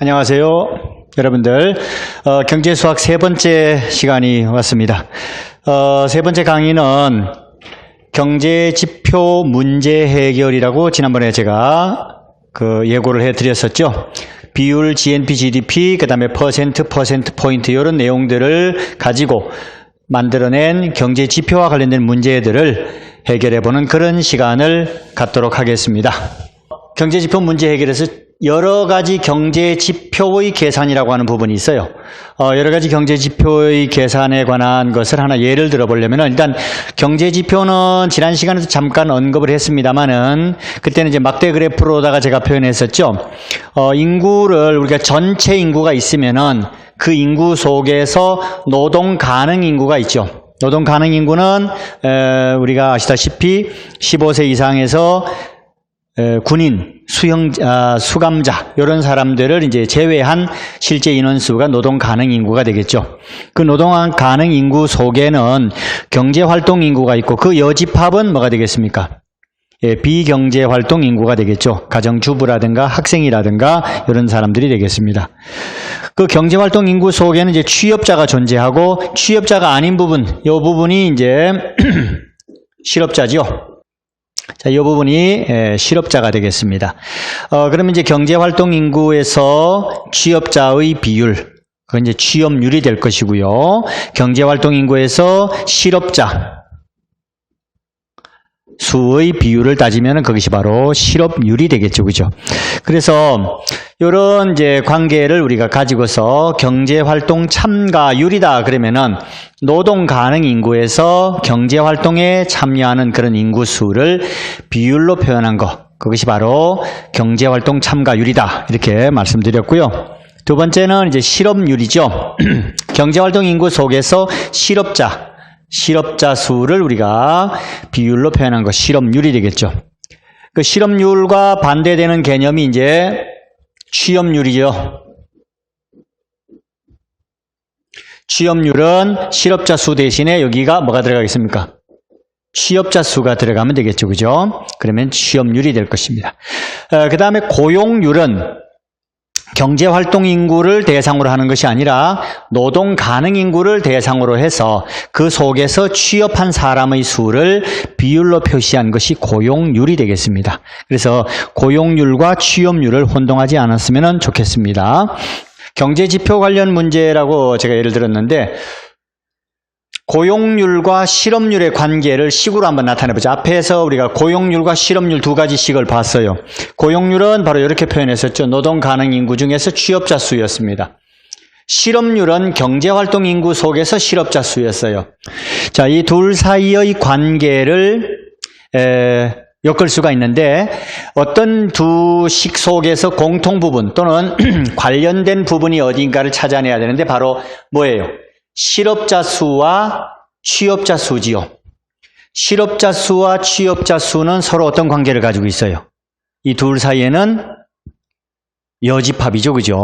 안녕하세요. 여러분들, 경제수학 세 번째 시간이 왔습니다. 세 번째 강의는 경제지표 문제 해결이라고 지난번에 제가 예고를 해드렸었죠. 비율, GNP, GDP, 그 다음에 퍼센트 포인트 이런 내용들을 가지고 만들어낸 경제지표와 관련된 문제들을 해결해보는 그런 시간을 갖도록 하겠습니다. 경제지표 문제 해결에서 여러 가지 경제지표의 계산이라고 하는 부분이 있어요. 여러 가지 경제지표의 계산에 관한 것을 하나 예를 들어보려면 일단 경제지표는 지난 시간에도 잠깐 언급을 했습니다만은 그때는 이제 막대 그래프로다가 제가 표현했었죠. 인구를 우리가 전체 인구가 있으면은 그 인구 속에서 노동 가능 인구가 있죠. 노동 가능 인구는 우리가 아시다시피 15세 이상에서 군인, 수감자 이런 사람들을 이제 제외한 실제 인원수가 노동 가능 인구가 되겠죠. 그 노동 가능 인구 속에는 경제 활동 인구가 있고 그 여집합은 뭐가 되겠습니까? 비경제 활동 인구가 되겠죠. 가정주부라든가 학생이라든가 이런 사람들이 되겠습니다. 그 경제 활동 인구 속에는 이제 취업자가 존재하고 취업자가 아닌 부분, 이 부분이 이제 실업자죠. 자, 이 부분이 실업자가 되겠습니다. 그러면 이제 경제활동 인구에서 취업자의 비율, 그건 이제 취업률이 될 것이고요. 경제활동 인구에서 실업자 수의 비율을 따지면 그것이 바로 실업률이 되겠죠, 그죠? 그래서 이런 이제 관계를 우리가 가지고서 경제활동 참가율이다 그러면은 노동 가능 인구에서 경제활동에 참여하는 그런 인구 수를 비율로 표현한 것, 그것이 바로 경제활동 참가율이다 이렇게 말씀드렸고요. 두 번째는 이제 실업률이죠. 경제활동 인구 속에서 실업자 수를 우리가 비율로 표현한 것, 실업률이 되겠죠. 그 실업률과 반대되는 개념이 이제 취업률이죠. 취업률은 실업자 수 대신에 여기가 뭐가 들어가겠습니까? 취업자 수가 들어가면 되겠죠. 그죠? 그러면 취업률이 될 것입니다. 그 다음에 고용률은 경제활동 인구를 대상으로 하는 것이 아니라 노동 가능 인구를 대상으로 해서 그 속에서 취업한 사람의 수를 비율로 표시한 것이 고용률이 되겠습니다. 그래서 고용률과 취업률을 혼동하지 않았으면 좋겠습니다. 경제지표 관련 문제라고 제가 예를 들었는데 고용률과 실업률의 관계를 식으로 한번 나타내보자. 앞에서 우리가 고용률과 실업률 두 가지 식을 봤어요. 고용률은 바로 이렇게 표현했었죠. 노동 가능 인구 중에서 취업자 수였습니다. 실업률은 경제활동 인구 속에서 실업자 수였어요. 자, 이 둘 사이의 관계를 엮을 수가 있는데 어떤 두 식 속에서 공통 부분 또는 관련된 부분이 어딘가를 찾아내야 되는데 바로 뭐예요? 실업자 수와 취업자 수지요. 실업자 수와 취업자 수는 서로 어떤 관계를 가지고 있어요? 이 둘 사이에는 여집합이죠. 그죠?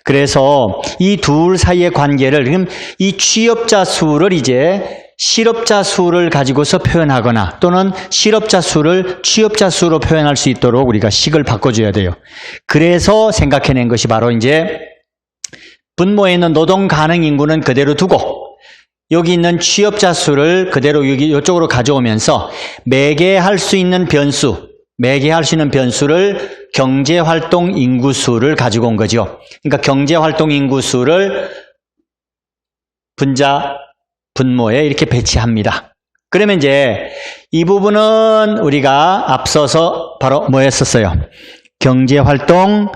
그래서 이 둘 사이의 관계를, 그럼 이 취업자 수를 이제 실업자 수를 가지고서 표현하거나 또는 실업자 수를 취업자 수로 표현할 수 있도록 우리가 식을 바꿔줘야 돼요. 그래서 생각해낸 것이 바로 이제 분모에 있는 노동 가능 인구는 그대로 두고 여기 있는 취업자 수를 그대로 이쪽으로 가져오면서 매개할 수 있는 변수를 경제활동 인구 수를 가지고 온 거죠. 그러니까 경제활동 인구 수를 분모에 이렇게 배치합니다. 그러면 이제 이 부분은 우리가 앞서서 바로 뭐 했었어요? 경제활동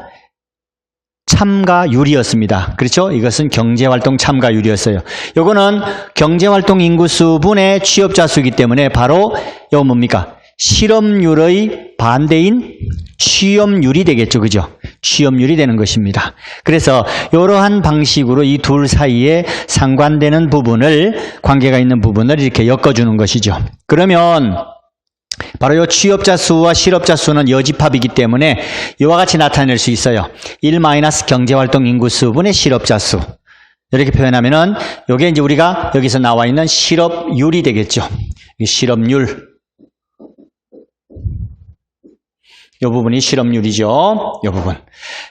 참가율이었습니다. 그렇죠? 이것은 경제활동 참가율이었어요. 요거는 경제활동 인구수 분의 취업자 수이기 때문에 바로 이거 뭡니까? 실업률의 반대인 취업률이 되겠죠. 그죠? 취업률이 되는 것입니다. 그래서 이러한 방식으로 이 둘 사이에 상관되는 부분을, 관계가 있는 부분을 이렇게 엮어주는 것이죠. 그러면 바로 이 취업자 수와 실업자 수는 여집합이기 때문에 이와 같이 나타낼 수 있어요. 1 경제활동 인구수 분의 실업자 수. 이렇게 표현하면은 이게 이제 우리가 여기서 나와 있는 실업률이 되겠죠. 실업률. 이 부분이 실업률이죠. 이 부분.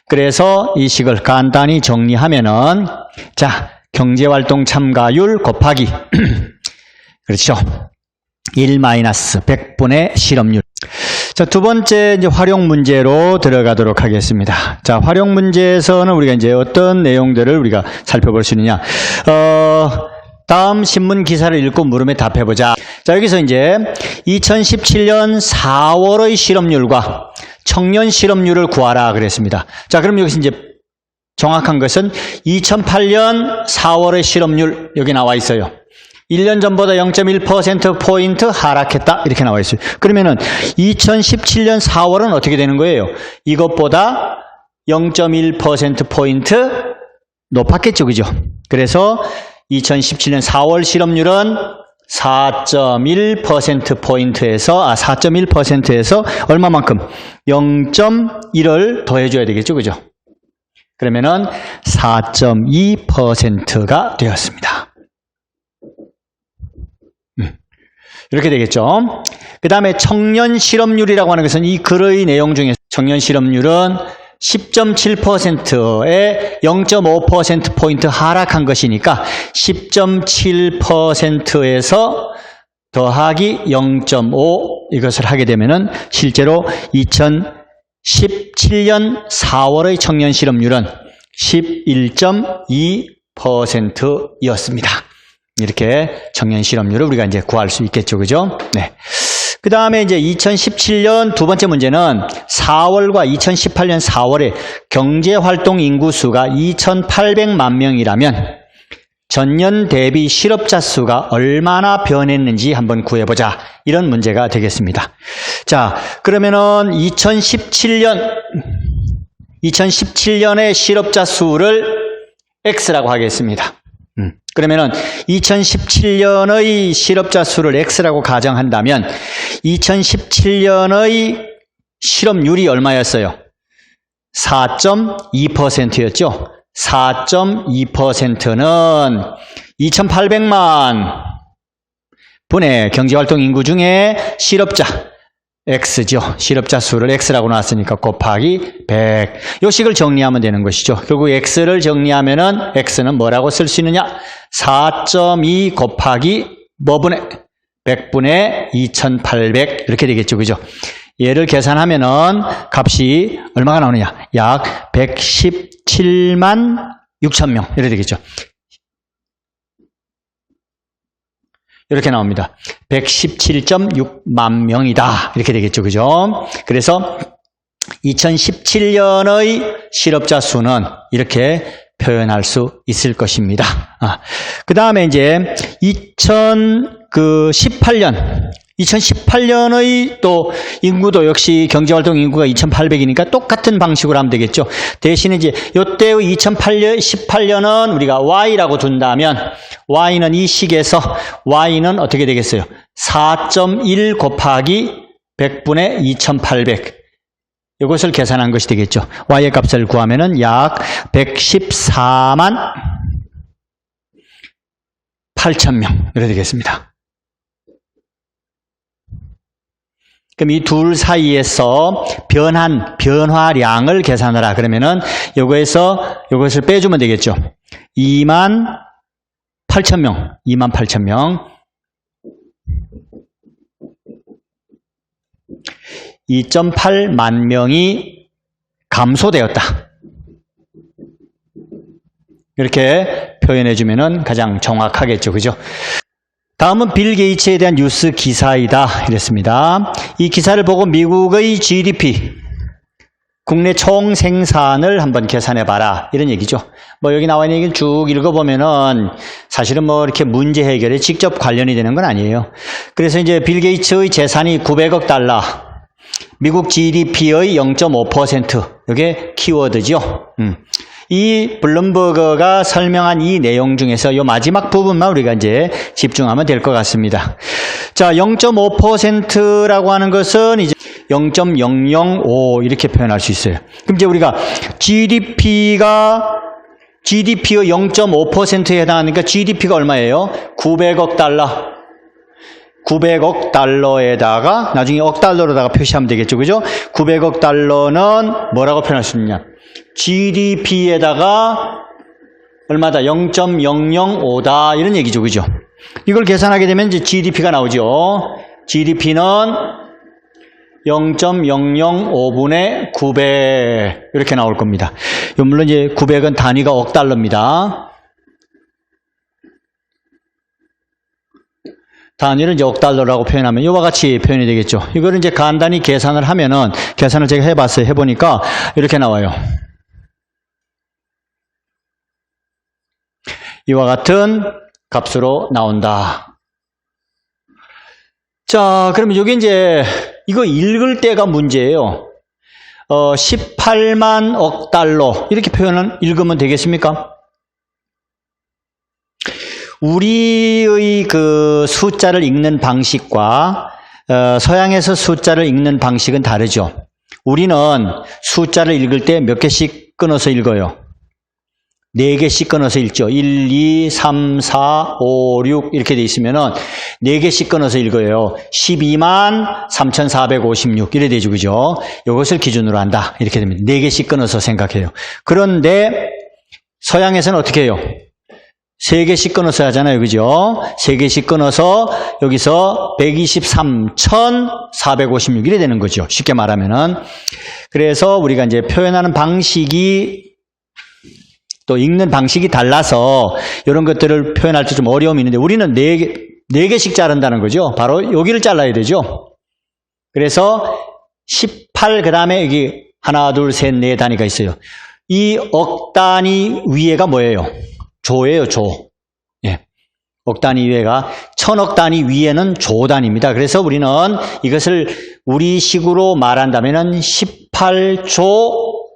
그래서 이 식을 간단히 정리하면은, 자, 경제활동 참가율 곱하기, 그렇죠. 1-100분의 실업률. 자, 두 번째 이제 활용 문제로 들어가도록 하겠습니다. 자, 활용 문제에서는 우리가 이제 어떤 내용들을 우리가 살펴볼 수 있느냐. 다음 신문 기사를 읽고 물음에 답해보자. 자, 여기서 이제 2017년 4월의 실업률과 청년 실업률을 구하라 그랬습니다. 자, 그럼 여기서 이제 정확한 것은 2008년 4월의 실업률 여기 나와 있어요. 1년 전보다 0.1%포인트 하락했다. 이렇게 나와 있어요. 그러면은 2017년 4월은 어떻게 되는 거예요? 이것보다 0.1%포인트 높았겠죠. 그죠? 그래서 2017년 4월 실업률은 4.1%포인트에서, 4.1%에서 얼마만큼? 0.1을 더해줘야 되겠죠. 그죠? 그러면은 4.2%가 되었습니다. 이렇게 되겠죠. 그 다음에 청년 실업률이라고 하는 것은 이 글의 내용 중에 청년 실업률은 10.7%에 0.5%포인트 하락한 것이니까 10.7%에서 더하기 0.5 이것을 하게 되면은 실제로 2017년 4월의 청년 실업률은 11.2%였습니다. 이렇게 청년 실업률을 우리가 이제 구할 수 있겠죠. 그죠? 네. 그 다음에 이제 2017년 두 번째 문제는 4월과 2018년 4월에 경제활동 인구수가 2,800만 명이라면 전년 대비 실업자 수가 얼마나 변했는지 한번 구해보자. 이런 문제가 되겠습니다. 자, 그러면은 2017년의 실업자 수를 X라고 하겠습니다. 그러면은 2017년의 실업자 수를 X라고 가정한다면 2017년의 실업률이 얼마였어요? 4.2%였죠. 4.2%는 2,800만 분의 경제활동 인구 중에 실업자 X죠. 실업자 수를 X라고 나왔으니까 곱하기 100. 요 식을 정리하면 되는 것이죠. 결국 X를 정리하면은 X는 뭐라고 쓸 수 있느냐? 4.2 곱하기 뭐분의 100분의 2,800 이렇게 되겠죠. 그죠? 얘를 계산하면은 값이 얼마가 나오느냐? 약 117만 6천 명 이렇게 되겠죠. 이렇게 나옵니다. 117.6만 명이다. 이렇게 되겠죠. 그죠? 그래서 2017년의 실업자 수는 이렇게 표현할 수 있을 것입니다. 그 다음에 이제 2018년의 또 인구도 역시 경제활동 인구가 2,800이니까 똑같은 방식으로 하면 되겠죠. 대신에 이제 이때의 2018년은 우리가 Y라고 둔다면 Y는 이 식에서 Y는 어떻게 되겠어요? 4.1 곱하기 100분의 2,800 이것을 계산한 것이 되겠죠. Y의 값을 구하면은 약 114만 8천 명 이렇게 되겠습니다. 그럼 이 둘 사이에서 변화량을 계산하라. 그러면은 요것을 빼주면 되겠죠. 2만 8천 명, 2만 8천 명. 2.8만 명이 감소되었다. 이렇게 표현해주면은 가장 정확하겠죠. 그죠? 다음은 빌 게이츠에 대한 뉴스 기사이다 이랬습니다. 이 기사를 보고 미국의 GDP, 국내 총 생산을 한번 계산해봐라 이런 얘기죠. 뭐 여기 나와 있는 얘기를 쭉 읽어보면은 사실은 뭐 이렇게 문제 해결에 직접 관련이 되는 건 아니에요. 그래서 이제 빌 게이츠의 재산이 900억 달러, 미국 GDP의 0.5% 이게 키워드죠. 이 블룸버그가 설명한 이 내용 중에서 이 마지막 부분만 우리가 이제 집중하면 될 것 같습니다. 자, 0.5%라고 하는 것은 이제 0.005 이렇게 표현할 수 있어요. 그럼 이제 우리가 GDP의 0.5%에 해당하니까 GDP가 얼마예요? 900억 달러. 900억 달러에다가 나중에 억 달러로다가 표시하면 되겠죠. 그죠? 900억 달러는 뭐라고 표현할 수 있느냐? GDP에다가 얼마다? 0.005다. 이런 얘기죠. 그죠? 이걸 계산하게 되면 이제 GDP가 나오죠. GDP는 0.005분의 900 이렇게 나올 겁니다. 물론 이제 900은 단위가 억 달러입니다. 단위를 이제 억 달러라고 표현하면 이와 같이 표현이 되겠죠. 이거를 이제 간단히 계산을 하면은, 계산을 제가 해봤어요. 해보니까 이렇게 나와요. 이와 같은 값으로 나온다. 자, 그러면 여기 이제 이거 읽을 때가 문제예요. 18만 억 달러 이렇게 표현은 읽으면 되겠습니까? 우리의 그 숫자를 읽는 방식과 서양에서 숫자를 읽는 방식은 다르죠. 우리는 숫자를 읽을 때 몇 개씩 끊어서 읽어요. 4개씩 끊어서 읽죠. 1, 2, 3, 4, 5, 6 이렇게 돼 있으면은 4개씩 끊어서 읽어요. 12만 3,456 이래 되죠. 그죠? 이것을 기준으로 한다. 이렇게 됩니다. 4개씩 끊어서 생각해요. 그런데 서양에서는 어떻게 해요? 3개씩 끊어서 하잖아요. 그죠? 3개씩 끊어서 여기서 123,456 이래 되는 거죠. 쉽게 말하면은. 그래서 우리가 이제 표현하는 방식이 또 읽는 방식이 달라서 이런 것들을 표현할 때 좀 어려움이 있는데 우리는 4개씩 자른다는 거죠. 바로 여기를 잘라야 되죠. 그래서 18 그 다음에 여기 하나, 둘, 셋, 네 단위가 있어요. 이 억 단위 위에가 뭐예요? 조예요, 조. 예. 억 단위 위에가 1000억 단위 위에는 조 단위입니다. 그래서 우리는 이것을 우리식으로 말한다면은 18조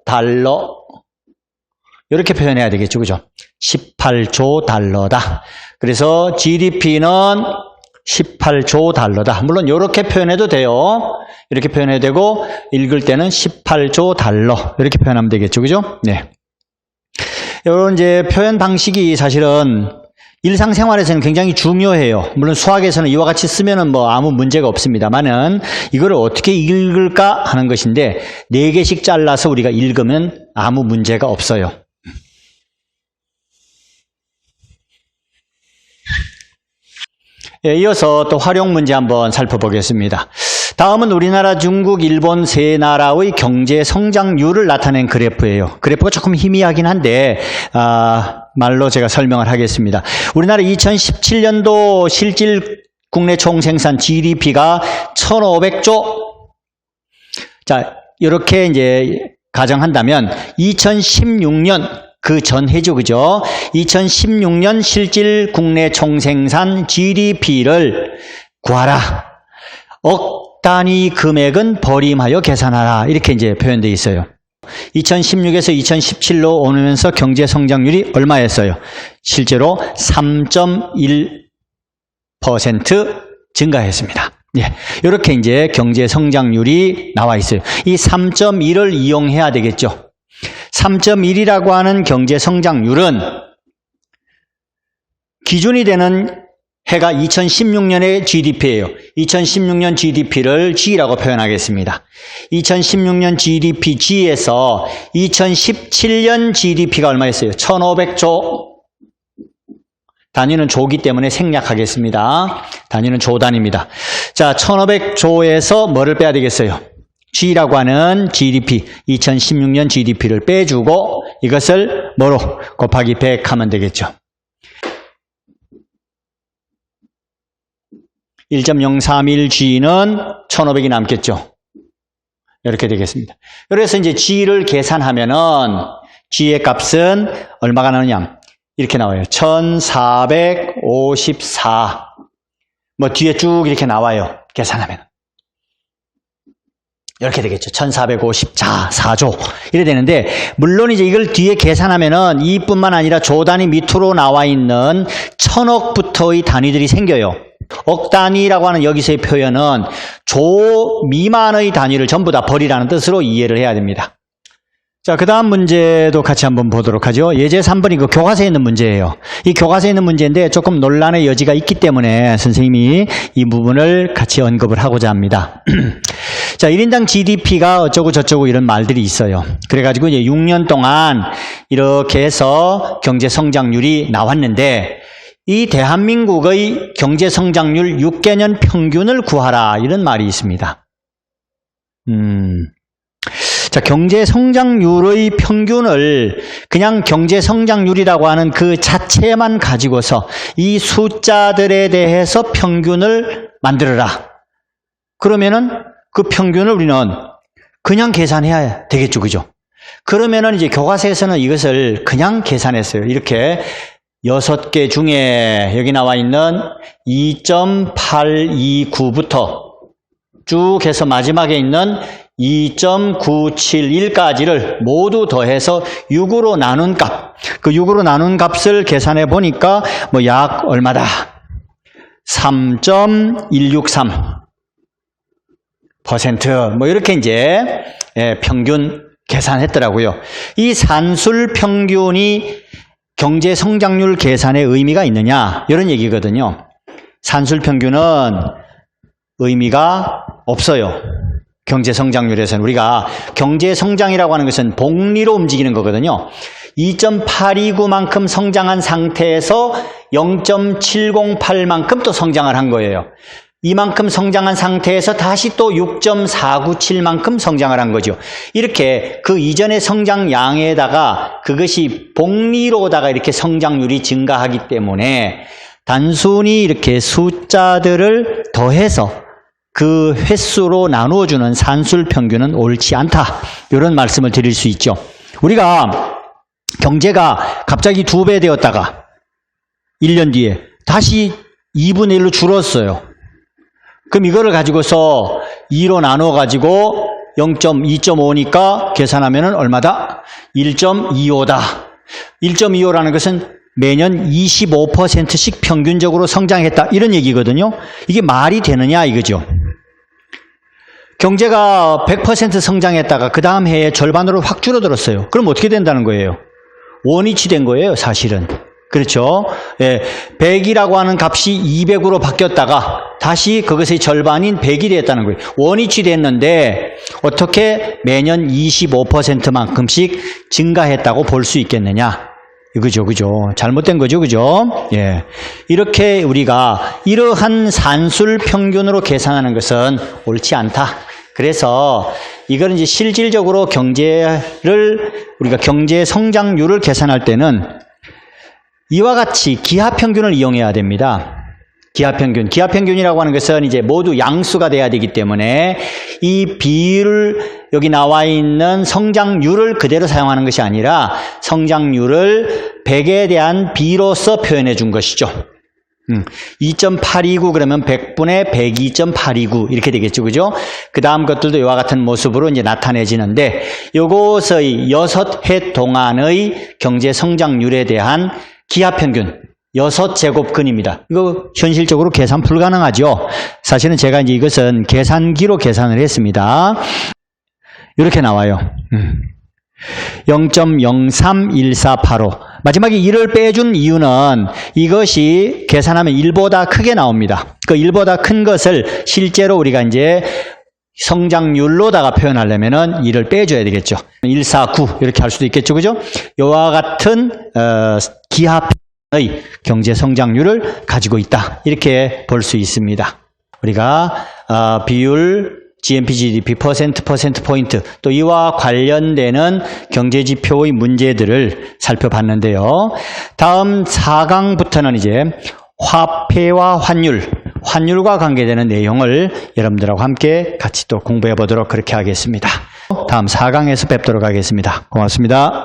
달러 이렇게 표현해야 되겠죠. 그죠? 18조 달러다. 그래서 GDP는 18조 달러다. 물론 이렇게 표현해도 돼요. 이렇게 표현해도 되고 읽을 때는 18조 달러 이렇게 표현하면 되겠죠. 그죠? 네. 이런 이제 표현 방식이 사실은 일상생활에서는 굉장히 중요해요. 물론 수학에서는 이와 같이 쓰면은 뭐 아무 문제가 없습니다만은 이거를 어떻게 읽을까 하는 것인데 4개씩 잘라서 우리가 읽으면 아무 문제가 없어요. 예, 이어서 또 활용 문제 한번 살펴보겠습니다. 다음은 우리나라, 중국, 일본 세 나라의 경제 성장률을 나타낸 그래프예요. 그래프가 조금 희미하긴 한데 말로 제가 설명을 하겠습니다. 우리나라 2017년도 실질 국내 총생산 GDP가 1,500조. 자, 이렇게 이제 가정한다면 2016년 그 전해죠. 그죠? 2016년 실질 국내 총생산 GDP를 구하라. 억 단위 금액은 버림하여 계산하라. 이렇게 이제 표현되어 있어요. 2016에서 2017로 오면서 경제 성장률이 얼마였어요? 실제로 3.1% 증가했습니다. 예, 이렇게 이제 경제 성장률이 나와 있어요. 이 3.1을 이용해야 되겠죠. 3.1이라고 하는 경제 성장률은 기준이 되는 해가 2016년의 GDP예요. 2016년 GDP를 G라고 표현하겠습니다. 2016년 GDP G에서 2017년 GDP가 얼마였어요? 1,500조. 단위는 조기 때문에 생략하겠습니다. 단위는 조 단위입니다. 자, 1,500조에서 뭐를 빼야 되겠어요? G라고 하는 GDP, 2016년 GDP를 빼주고 이것을 뭐로? 곱하기 100 하면 되겠죠. 1.031G는 1,500이 남겠죠. 이렇게 되겠습니다. 그래서 이제 G를 계산하면은 G의 값은 얼마가 나오냐? 이렇게 나와요. 1,454. 뭐 뒤에 쭉 이렇게 나와요. 계산하면. 이렇게 되겠죠. 1,454조. 이래 되는데, 물론 이제 이걸 뒤에 계산하면은 이뿐만 아니라 조 단위 밑으로 나와 있는 1,000억부터의 단위들이 생겨요. 억 단위라고 하는 여기서의 표현은 조 미만의 단위를 전부 다 버리라는 뜻으로 이해를 해야 됩니다. 자, 그 다음 문제도 같이 한번 보도록 하죠. 예제 3번이 그 교과서에 있는 문제예요. 이 교과서에 있는 문제인데 조금 논란의 여지가 있기 때문에 선생님이 이 부분을 같이 언급을 하고자 합니다. 자, 1인당 GDP가 어쩌고 저쩌고 이런 말들이 있어요. 그래가지고 이제 6년 동안 이렇게 해서 경제 성장률이 나왔는데 이 대한민국의 경제 성장률 6개년 평균을 구하라 이런 말이 있습니다. 자, 경제 성장률의 평균을 그냥 경제 성장률이라고 하는 그 자체만 가지고서 이 숫자들에 대해서 평균을 만들어라. 그러면은 그 평균을 우리는 그냥 계산해야 되겠죠. 그죠? 그러면은 이제 교과서에서는 이것을 그냥 계산했어요. 이렇게 6개 중에 여기 나와 있는 2.829부터 쭉 해서 마지막에 있는 2.971까지를 모두 더해서 6으로 나눈 값, 그 6으로 나눈 값을 계산해 보니까 뭐 약 얼마다? 3.163% 뭐 이렇게 이제 평균 계산했더라고요. 이 산술 평균이 경제 성장률 계산에 의미가 있느냐? 이런 얘기거든요. 산술 평균은 의미가 없어요. 경제 성장률에서는 우리가 경제 성장이라고 하는 것은 복리로 움직이는 거거든요. 2.829만큼 성장한 상태에서 0.708만큼 또 성장을 한 거예요. 이만큼 성장한 상태에서 다시 또 6.497만큼 성장을 한 거죠. 이렇게 그 이전의 성장량에다가 그것이 복리로다가 이렇게 성장률이 증가하기 때문에 단순히 이렇게 숫자들을 더해서 그 횟수로 나누어주는 산술 평균은 옳지 않다. 이런 말씀을 드릴 수 있죠. 우리가 경제가 갑자기 2배 되었다가 1년 뒤에 다시 2분의 1로 줄었어요. 그럼 이거를 가지고서 2로 나눠가지고 0.2.5니까 계산하면은 얼마다? 1.25다. 1.25라는 것은 매년 25%씩 평균적으로 성장했다. 이런 얘기거든요. 이게 말이 되느냐 이거죠. 경제가 100% 성장했다가 그 다음 해에 절반으로 확 줄어들었어요. 그럼 어떻게 된다는 거예요? 원위치 된 거예요, 사실은. 그렇죠? 100이라고 하는 값이 200으로 바뀌었다가 다시 그것의 절반인 100이 됐다는 거예요. 원위치 됐는데 어떻게 매년 25%만큼씩 증가했다고 볼 수 있겠느냐? 그죠, 그죠. 잘못된 거죠, 그죠? 예. 이렇게 우리가 이러한 산술 평균으로 계산하는 것은 옳지 않다. 그래서 이걸 이제 실질적으로 우리가 경제 성장률을 계산할 때는 이와 같이 기하평균을 이용해야 됩니다. 기하평균. 기하평균이라고 하는 것은 이제 모두 양수가 돼야 되기 때문에 이 비율, 여기 나와 있는 성장률을 그대로 사용하는 것이 아니라 성장률을 100에 대한 비로서 표현해 준 것이죠. 2.829 그러면 100분의 102.829 이렇게 되겠죠. 그죠? 그 다음 것들도 이와 같은 모습으로 이제 나타내지는데 요것의 6해 동안의 경제 성장률에 대한 기하평균 6제곱근입니다. 이거 현실적으로 계산 불가능하죠. 사실은 제가 이제 이것은 계산기로 계산을 했습니다. 이렇게 나와요. 0.031485. 마지막에 1을 빼준 이유는 이것이 계산하면 1보다 크게 나옵니다. 그 1보다 큰 것을 실제로 우리가 이제 성장률로다가 표현하려면은 1을 빼줘야 되겠죠. 149 이렇게 할 수도 있겠죠. 그죠? 이와 같은 기하의 경제 성장률을 가지고 있다. 이렇게 볼 수 있습니다. 우리가 비율, GNP, GDP, 퍼센트 포인트 또 이와 관련되는 경제지표의 문제들을 살펴봤는데요. 다음 4강부터는 이제 화폐와 환율과 관계되는 내용을 여러분들하고 함께 같이 또 공부해 보도록 그렇게 하겠습니다. 다음 4강에서 뵙도록 하겠습니다. 고맙습니다.